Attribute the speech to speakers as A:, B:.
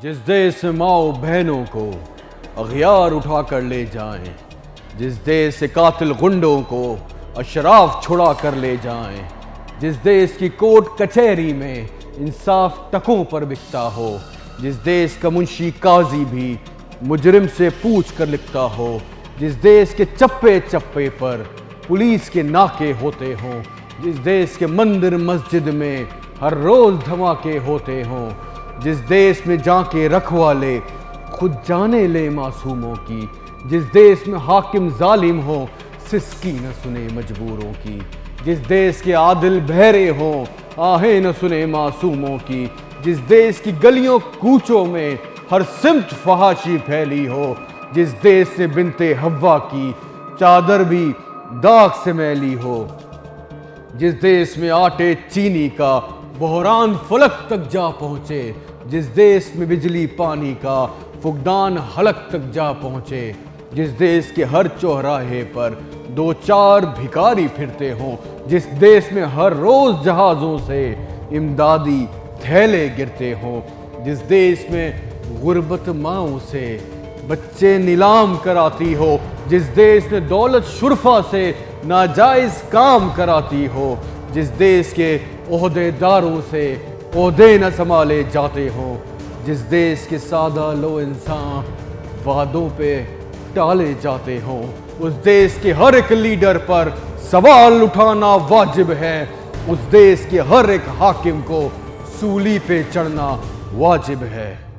A: जिस देश में माओ बहनों को अगयार उठा कर ले जाएं, जिस देश से कातिल गुंडों को अशराफ छुड़ा कर ले जाएं, जिस देश की कोर्ट कचहरी में इंसाफ टकों पर बिकता हो, जिस देश का मुंशी काजी भी मुजरिम से पूछ कर लिखता हो, जिस देश के चप्पे चप्पे पर पुलिस के नाके होते हों, जिस देश के मंदिर मस्जिद में हर रोज धमाके होते हों, जिस देश में जाके रखवाले खुद जाने ले मासूमों की, जिस देश में हाकिम जालिम हो सिसकी न सुने मजबूरों की, जिस देश के आदिल बहरे हों आहें न सुने मासूमों की, जिस देश की गलियों कूचों में हर सिमत फहाशी फैली हो, जिस देश से बिनते हव्वा की चादर भी दाग से मैली हो, जिस देश में आटे चीनी का बहरान फलक तक जा पहुँचे, जिस देश में बिजली पानी का फुकदान हलक तक जा पहुँचे, जिस देश के हर चौराहे पर दो चार भिखारी फिरते हों, जिस देश में हर रोज जहाज़ों से इमदादी थैले गिरते हों, जिस देश में गुर्बत माओं से बच्चे नीलाम कराती हो, जिस देश में दौलत शुरफा से नाजायज़ काम कराती हो, जिस देश के ओहदेदारों से ओहदे न संभाले जाते हों, जिस देश के सादा लो इंसान वादों पे टाले जाते हों, उस देश के हर एक लीडर पर सवाल उठाना वाजिब है, उस देश के हर एक हाकिम को सूली पे चढ़ना वाजिब है।